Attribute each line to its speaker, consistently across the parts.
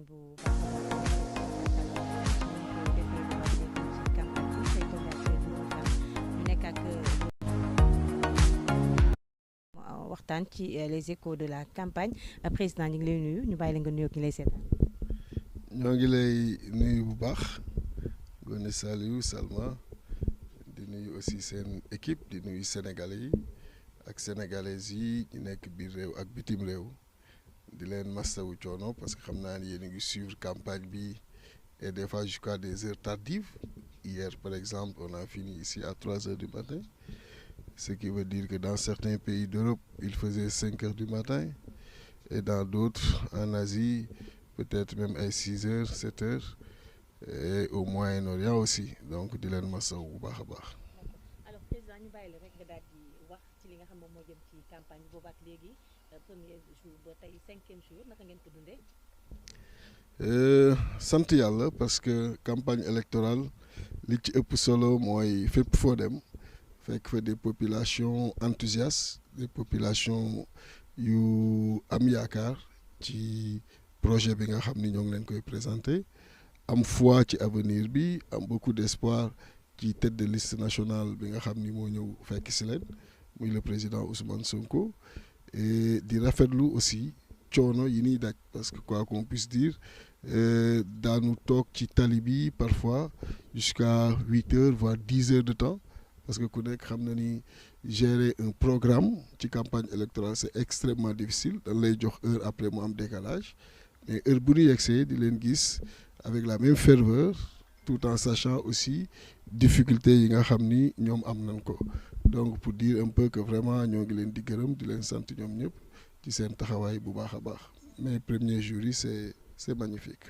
Speaker 1: bu baax a baax ñu ngi koy defee lu ci campagne bi tey toog ak juróomi fan ñu nekk ak waxtaan ci les échos de la campagne président ñu ngi lay nuyu ñu bàyyi la nga nuyoog ñu lay seetaan.
Speaker 2: ñoo ngi lay nuyu bu baax Ngoné Saliou Salma di nuyu aussi seen équipe di nuyu sénégalais yi ak sénégalaises yi ñu nekk biir réew ak bitim réew di leen mastawu coono parce que xam naa ni yéen a ngi suivre campagne bi et des fois jusqu'à des heures tardives. Hier par exemple on a fini ici à 3 heures du matin, ce qui veut dire que dans certains pays d'Europe il faisait 5 heures du matin et dans d'autres en Asie peut-être même ay 6 heures 7 heures et au Moyen-Orient aussi donc di leen masaw bu baax a baax.
Speaker 1: alors président ñu bàyyi la rek nga daal di wax ci li nga xam moom moo jëm ci campagne bi boobaak léegi premier jour ba tey 5e jour naka ngeen ko dundee.
Speaker 2: sant yàlla parce que campagne électorale li ci ëpp solo mooy fépp foo dem fekk fa des populations enthousiastes des populations yu am yaakaar ci projet bi nga xam ni ñoo ngi leen koy présenté am foi ci avenir bi am beaucoup d'espoir ci tête de liste nationale bi nga xam ni moo ñëw fekk si leen muy le président Ousmane Sonko et di rafetlu aussi coono yi ñuy daj parce que quoi qu'on puisse dire daanu toog ci tali bi parfois jusqu'à 8 heures voire 10 heures de temps parce que ku nekk xam na ni gérer un programme ci campagne électorale c'est extrêmement difficile dañ lay jox heure après mu am décalage mais heure bu ñu yegsee di leen gis avec la même ferveur tout en sachant aussi difficulté yi nga xam ni ñoom am nañ ko donc pour dire un peu que vraiment ñoo ngi leen di gërëm di leen sant ñoom ñëpp ci seen taxawaay bu baax a baax mais premier jour yi c'est magnifique.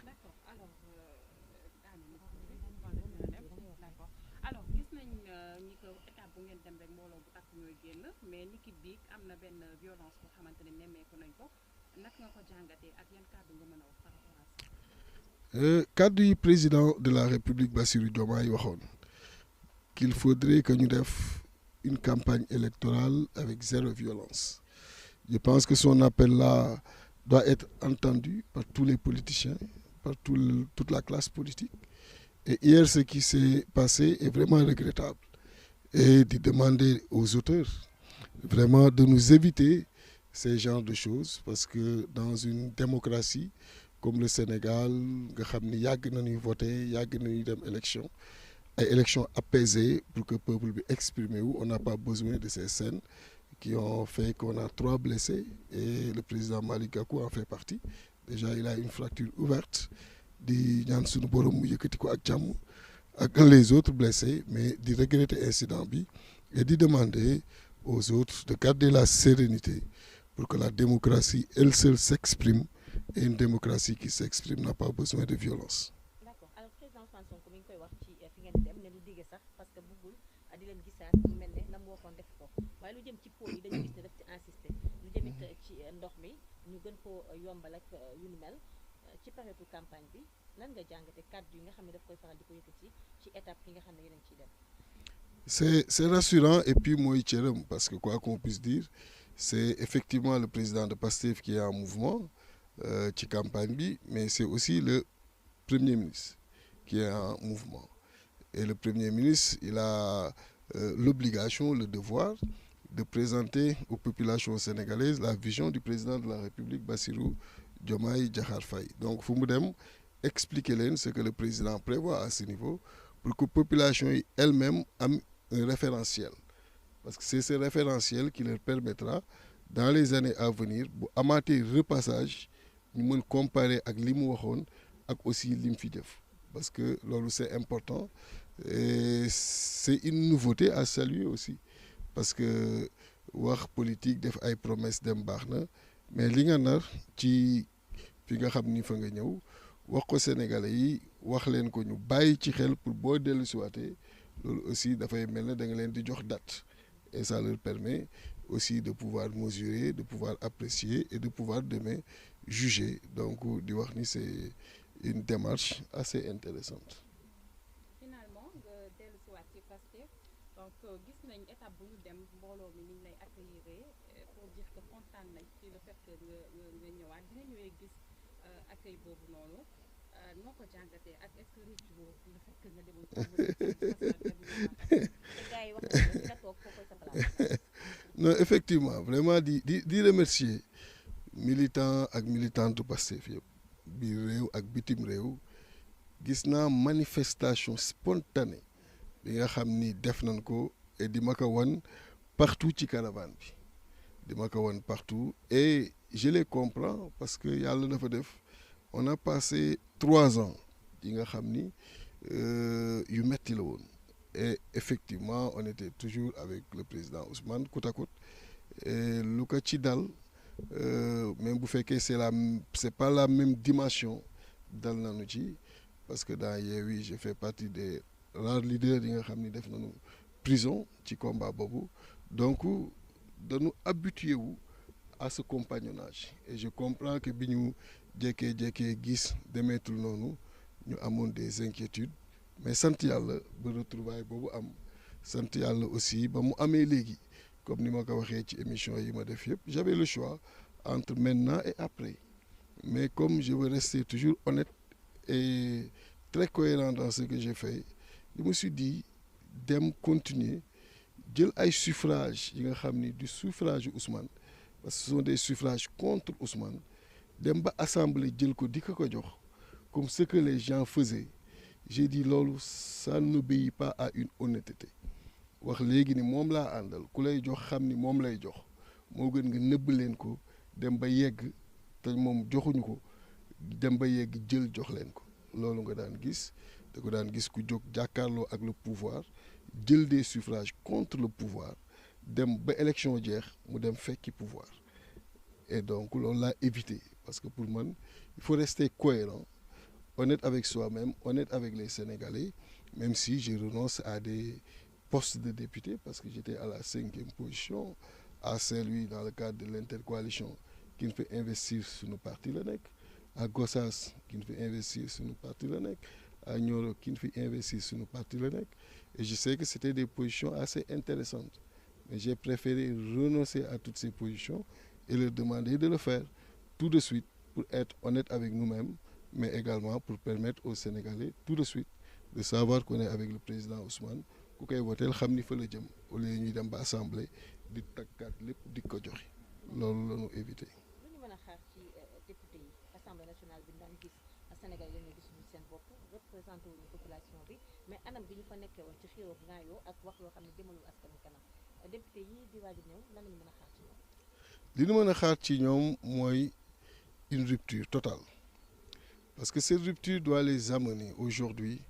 Speaker 3: alors gis nañ ni ko étape bu ngeen dem rek mbooloo bu takk ñooy génn mais niki bi am na benn violence boo xamante ne nemmeeku nañ ko naka nga ko jàngatee ak yan kàddu nga mën a wax par rapport à ça.
Speaker 2: kàddu yi président de la République Bassirou Diomaye waxoon qu'il faudrait que ñu def une campagne électorale avec zéro violence. Je pense que son appel là doit être entendu par tous les politiciens, par toute la classe politique. Et hier, ce qui s'est passé est vraiment regrettable. Et de demander aux auteurs vraiment de nous éviter ces genres de choses parce que dans une démocratie comme le Sénégal, nga xam ni yàgg nañuy voter yàgg nañuy dem élection ay élections apaisées pour que peuple bi exprimer wu on n'a pas besoin de ces scènes qui ont fait qu'on a 3 blessés et le président Malick Gakou en fait partie. Déjà il a une fracture ouverte di ñaan suñu borom mu yëkkati ko ak jàmm ak les autres blessés mais di regretter incident bi et di demander aux autres de garder la sérénité pour que la démocratie elle seule s'exprime et une démocratie qui s'exprime n'a pas besoin de violence.
Speaker 1: d'accord alors président Ousmane Sonko mi ngi koy wax ci fi ngeen di dem ne lu digge sax parce que bëggul di leen gisaat mu mel ne la mu waxoon def ko waaye lu jëm ci pôle yi dañu gis ne daf ci insister lu jëmit ci ndox mi ñu gën koo yombal ak yu ni mel ci période campagne bi lan nga jàngate kàddu yi nga xam ne daf koy faral di ko yëkkati ci étape yi nga xam ne yeneen ciy dem.
Speaker 2: C'est rassurant et puis mooy cëram parce que quoi qu'on puisse dire c'est effectivement le président de PASTEF qui est en mouvement ci campagne bi mais c'est aussi le premier ministre qui est en mouvement et le premier ministre il a l'obligation, le devoir de présenter aux populations sénégalaises la vision du président de la République Bassirou Diomaye Diakhar Faye donc fu mu dem expliquer leen ce que le président prévoit à ce niveau pour que population yi elle-même am un référentiel parce que c'est ce référentiel qui leur permettra dans les années à venir bu amaatee repassage ñu mën comparer ak li mu waxoon ak aussi li mu fi def parce que loolu c'est important et c'est une nouveauté à saluer aussi parce que wax politique def ay promesses dem baax na mais li nga nar ci fi nga xam ni fa nga ñëw wax ko Sénégalais yi wax leen ko ñu bàyyi ci xel pour boo dellu siwaatee loolu aussi dafay mel ne da nga leen di jox date et ça leur permet aussi de pouvoir mesurer de pouvoir apprécier et de pouvoir demain juger donc di wax ni c'est une démarche assez intéressante.
Speaker 3: finalement nga dellu si waat ci Pastef donc gis nañ étape bu ñu dem mbooloo mi ni ñu lay accueillir pour dire que kontaan nañ ci le fait que nga ñëwaat dinañu gis accueil boobu noonu noo ko jàngatee ak est-ce que rëccu boobu le fait que nga demoon te gars yi wax nañu ne nga toog foofu sa place.
Speaker 2: non effectivement vraiment di remercier militant ak militante Pastef yëpp biir réew ak bitim réew gis naa manifestation spontanée bi nga xam ni def nañ ko et di ma ko wan partout ci caravane bi di ma ko wan partout et je les comprends parce que yàlla dafa def on a passé 3 ans yi nga xam ni yu metti la woon et effectivement on était toujours avec le président Ousmane côte à côte et lu ko ci dal même bu fekkee c'est pas la même dimension dal nañu ci parce que dans Yewwi je fais partie des rares leaders yi nga xam ni def nañu prison ci combat boobu donc dañu habitué wu à ce compagnonnage et je comprends que bi ñu jékkee gis demeetul noonu ñu amoon des inquiétudes mais sant yàlla ba retrouvaille boobu am sant yàlla aussi ba mu amee léegi comme ni ma ko waxee ci émission yi ma def yëpp j'avais le choix entre maintenant et après mais comme je veux rester toujours honnête et très cohérent dans ce que j'ai fait je me suis dit dem continuer jël ay suffrages yi nga xam ni du suffrage yu Ousmane parce que ce sont des suffrages contre Ousmane dem ba assemblée jël ko di ko jox comme ce que les gens faisaient j'ai dit loolu ça n'obéit pas à une honnêteté wax léegi ni moom laa àndal ku lay jox xam ni moom lay jox moo gën nga nëbb leen ko dem ba yegg te moom joxuñu ko dem ba yegg jël jox leen ko loolu nga daan gis da ko daan gis ku jóg jàkkaarloo ak le pouvoir jël des suffrages contre le pouvoir dem ba élection jeex mu dem fekki pouvoir et donc loolu laa éviter parce que pour man il faut rester cohérent honnête avec soi-même honnête avec les Sénégalais même si je renonce à des postes de député parce que j'étais à la 5e position à Saint-Louis dans le cadre de l'intercoalition qui ne fait investir suñu parti la nekk à Gossas qui ne fait investir suñu parti la nekk à Nioro qui ne fait investir suñu parti la nekk et je sais que c'était des positions assez intéressantes mais j'ai préféré renoncer à toutes ces positions et leur demander de le faire tout de suite pour être honnête avec nous-mêmes mais également pour permettre aux Sénégalais tout de suite de savoir qu'on est avec le président Ousmane ku koy woteel xam ni fa la jëm au lieu ñuy dem ba assemblée di takkaat lépp di ko joxe loolu la ñu éviter.
Speaker 1: lu ñu mën a xaar ci député yi assemblée nationale bi daan gis Sénégal yi ñu gisuñu seen bopp représenté wuñu population bi mais anam bi ñu fa nekkee woon ci xiroo ngaayoo ak wax loo xam ne jëmalul askan wi kanam député yi di waaj a ñëw lan la ñu mën a xaar ci ñoom.
Speaker 2: li ñu mën a xaar ci ñoom mooy une rupture totale parce que cette rupture doit les amener aujourd'hui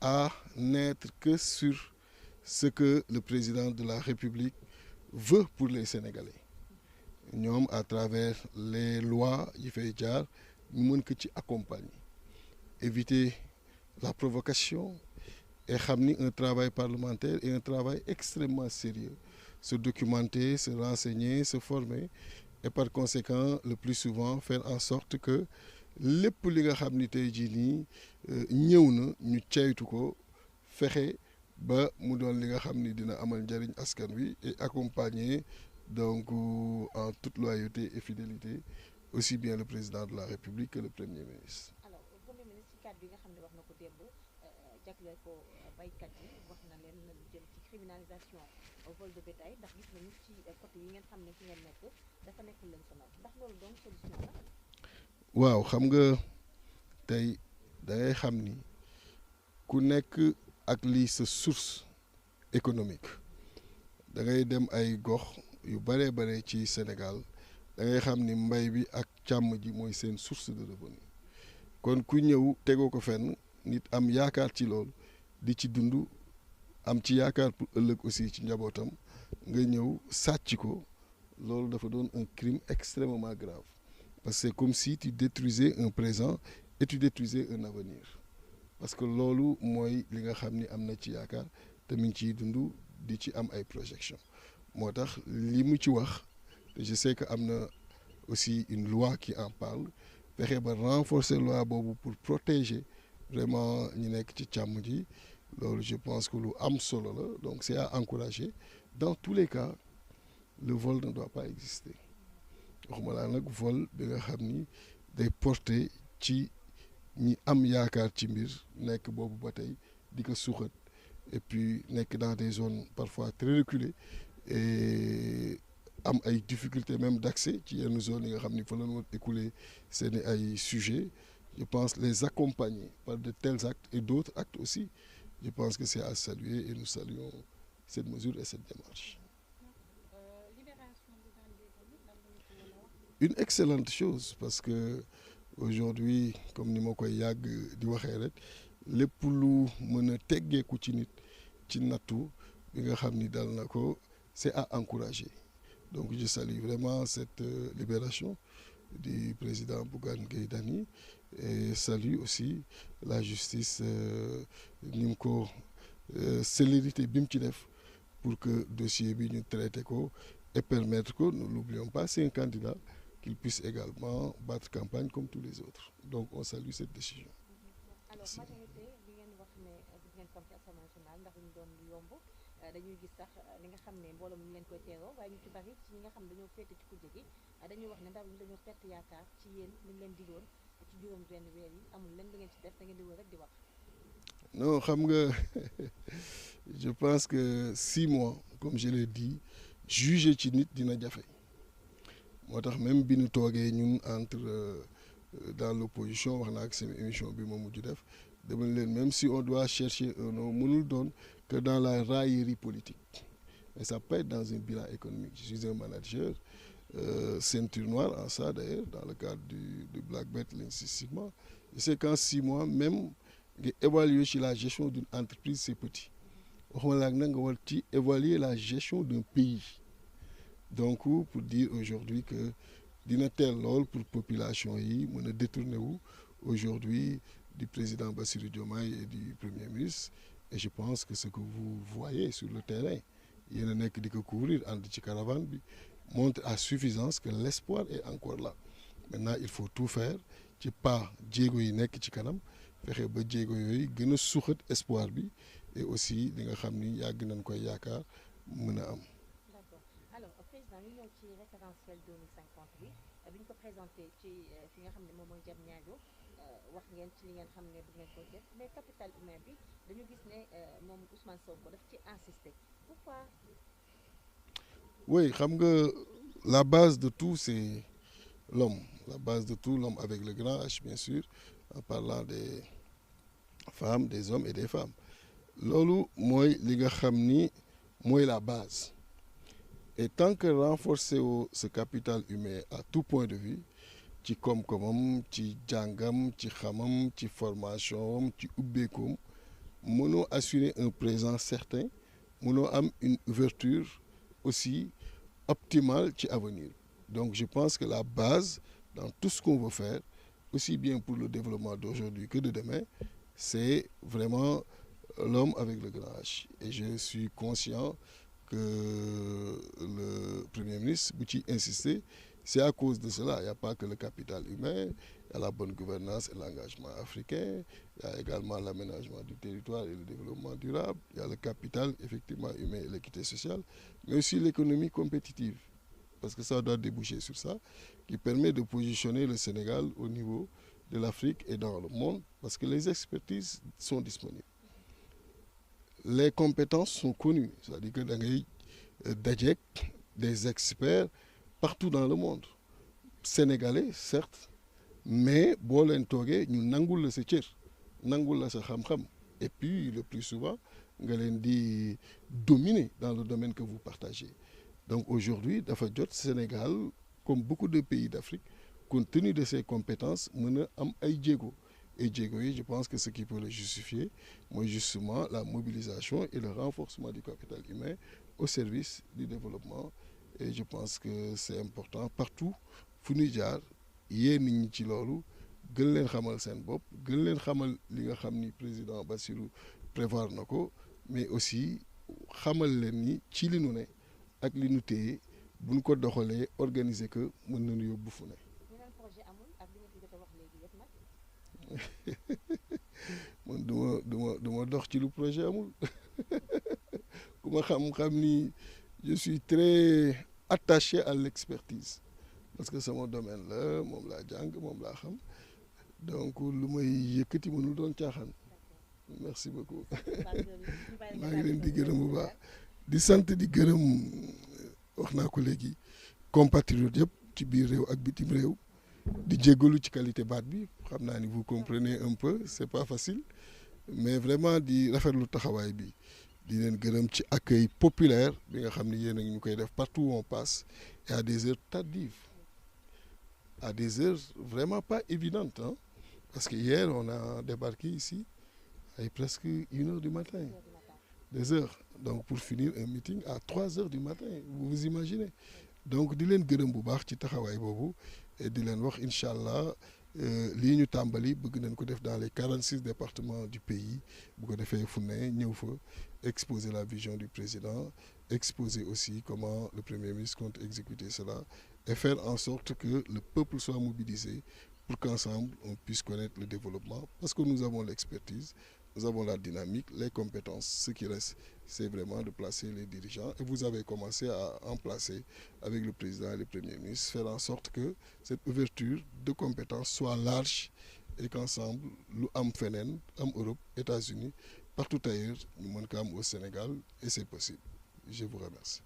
Speaker 2: à n'être que sur ce que le président de la République veut pour les Sénégalais ñoom à travers les lois yi fay jaar ñu mën ko ci accompagner éviter la provocation et xam ni un travail parlementaire est un travail extrêmement sérieux se documenter se renseigner se former et par conséquent le plus souvent faire en sorte que lépp li nga xam ni tey jii nii ñëw na ñu ceytu ko fexe ba mu doon li nga xam ni dina amal njëriñ askan wi et accompagner donc en toute loyauté et fidélité aussi bien le président de la République que le Premier ministre.
Speaker 1: alors Premier ministre ci kàddu yi nga xam ne wax na ko démb jagleel ko baykat yi wax na leen lu jëm ci criminalisation vol de bétail ndax gis nañu ci côté yi ngeen xam ne ci ngeen nekk dafa nekkul leen sonal ndax loolu donc solution la.
Speaker 2: waaw xam nga tey da ngay xam ni ku nekk ak lii sa source économique da ngay dem ay gox yu bare bare ci Sénégal da ngay xam ni mbay bi ak càmm ji mooy seen source de revenu kon ku ñëw tegoo ko fenn nit am yaakaar ci loolu di ci dund am ci yaakaar pour ëllëg aussi ci njabootam nga ñëw sàcc ko loolu dafa doon un crime extrêmement grave parce que c'est comme si tu détruisais un présent et tu détruisais un avenir parce que loolu mooy li nga xam ni am na ci yaakaar te mi ngi ciy dund di ci am ay projection moo tax li mu ci wax te je sais que am na aussi une loi qui en parle fexe ba renforcer loi boobu pour protéger vraiment ñi nekk ci càmm ji loolu je pense que lu am solo la donc c'est à encourager dans tous les cas le vol ne doit pas exister waxuma laa nag vol bi nga xam ni day porter ci ñi am yaakaar ci mbir nekk boobu ba tey di ko suuxat et puis nekk dans des zones parfois très reculées et am ay difficultés même d'accès ci yenn zones yi nga xam ni fa la ñu écouler seeni ay sujets je pense les accompagner par de tels actes et d'autres actes aussi je pense que c'est à saluer et nous saluons cette mesure et cette démarche. Une excellente chose parce que aujourd'hui comme ni ma koy yàgg di waxee rek lépp lu mën a teggeeku ci nit ci nattu bi nga xam ni dal na ko c'est à encourager donc je salue vraiment cette libération du président Bougane Gueye Dany et salue aussi la justice ni mu ko célérité bi mu ci def pour que dossier bi ñu traité ko et permettre que nous l'oublions pas c'est un candidat qu'il puisse également battre campagne comme tous les autres donc on salue cette décision.
Speaker 1: Alors majorité bi ngeen wax ne gis ngeen comme ci Assemblée nationale ndax ñu doon lu yomb dañuy gis sax li nga xam ne mbooloo mi leen koy teeroo waaye ñu ci bari ci ñi nga xam ne dañoo féete ci kujje gi dañuy wax ne ndaw ñi dañoo perte yaakaar ci yéen li leen digoon ci juróom benn weer yi amul leen li ngeen ci def da ngeen di wër rek di wax.
Speaker 2: Non xam nga je pense que 6 mois comme je l'ai dit juger ci nit dina jafe. moo tax même bi ñu toogee ñun entre dans l'opposition wax naa ak seen émission bi ma mujj def dama leen même si on doit chercher un nom mënul doon que dans la raillerie politique et ça peut être dans un bilan économique je suis un manager ceinture noire en ça d'ailleurs dans le cadre du Black Belt l'investissement je sais qu'en 6 mois même nga évaluer ci la gestion d'une entreprise c'est petit waxuma la nag nga war ci évaluer la gestion d'un pays donc pour dire aujourd'hui que dina teel lool pour population yi mën a détourner wu aujourd'hui du président Bassirou Diomaye et du premier ministre et je pense que ce que vous voyez sur le terrain yéen a nekk di ko couvrir ànd ci caravane bi montre à suffisance que l'espoir est encore là maintenant il faut tout faire ci pas jéego yi nekk ci kanam fexe ba jéego yooyu gën a suuxat espoir bi et aussi li nga xam ni yàgg nañ koy yaakaar mën a am.
Speaker 1: Alors président ñu ñëw ci référentiel 2050 bi ñu ko présenté ci fi nga xam ne moom mooy Diamniadio wax ngeen ci li ngeen xam ne bu ngeen ko def mais capital humain bi dañu gis ne moom Ousmane Sonko daf ci insister pourquoi.
Speaker 2: Oui xam nga la base de tout c'est l'homme la base de tout l'homme avec le grand H bien sûr en parlant des femmes des hommes et des femmes loolu mooy li nga xam ni mooy la base. Et tant que renforcer ce capital humain à tout point de vue ci koom-koomam ci jàngam ci xamam ci formation am ci ubbeekoom mënoo assurer un présent certain mënoo am une ouverture aussi optimale ci avenir donc je pense que la base dans tout ce qu'on veut faire aussi bien pour le développement d'aujourd'hui que de demain c'est vraiment l'homme avec le grand H et je suis conscient que le Premier ministre bu ci insister c'est à cause de cela il n'y a pas que le capital humain il y a la bonne gouvernance et l'engagement africain il y a également l'aménagement du territoire et le développement durable il y a le capital effectivement humain et l'équité sociale mais aussi l'économie compétitive parce que ça doit déboucher sur ça qui permet de positionner le Sénégal au niveau de l'Afrique et dans le monde parce que les expertises sont disponibles. Les compétences sont connues c'est-à-dire que da ngay dajeek des experts partout dans le monde sénégalais certes mais boo leen toogee ñu nangul la sa cër nangul la sa xam-xam et puis le plus souvent nga leen di dominer dans le domaine que vous partagez donc aujourd'hui dafa jot Sénégal comme beaucoup de pays d'Afrique compte tenu de ses compétences mën a am ay jéego et jéego yi je pense que ce qui peut le justifier mooy justement la mobilisation et le renforcement du capital humain au service du développement et je pense que c'est important partout fu ñuy jaar yee nit ñi ci loolu gën leen xamal seen bopp gën leen xamal li nga xam ni président Bassirou prévoir na ko mais aussi xamal leen ni ci li nu ne ak li nu téye bu ñu ko doxalee organiser que mën nañu yóbbu fu ne. man du ma dox ci lu projet amul ku ma xam-xam ni je suis très attaché à l'expertise parce que sama domaine la moom laa jàng moom laa xam donc lu may yëkkati mënul doon caaxaan merci beaucoup maa ngi leen di gërëm bu baax di sant di gërëm wax naa ko léegi compatriotes yëpp ci biir réew ak bitim réew di jéggalu ci qualité baat bi xam naa ni vous comprenez un peu c'est pas facile mais vraiment di rafetlu taxawaay bi di leen gërëm ci accueil populaire bi nga xam ni yéen a ngi ñu koy def partout où on passe et à des heures tardives à des heures vraiment pas évidentes hein parce que hier on a débarqué ici à presque 1h du matin 2h donc pour finir un meeting à 3h du matin vous vous imaginez donc di leen gërëm bu baax ci taxawaay boobu et di leen wax incha allah lii ñu tàmbali bëgg nañ ko def dans les 46 départements du pays bu ko defee fu ne ñëw fa exposer la vision du président exposer aussi comment le premier ministre compte exécuter cela et faire en sorte que le peuple soit mobilisé pour qu'ensemble on puisse connaître le développement parce que nous avons l'expertise, nous avons la dynamique, les compétences. Ce qui reste, c'est vraiment de placer les dirigeants. Et vous avez commencé à en placer avec le président et le premier ministre, faire en sorte que cette ouverture de compétences soit large et qu'ensemble, nous am feneen, am Europe, États-Unis, partout ailleurs, nous manquons au Sénégal et c'est possible. Je vous remercie.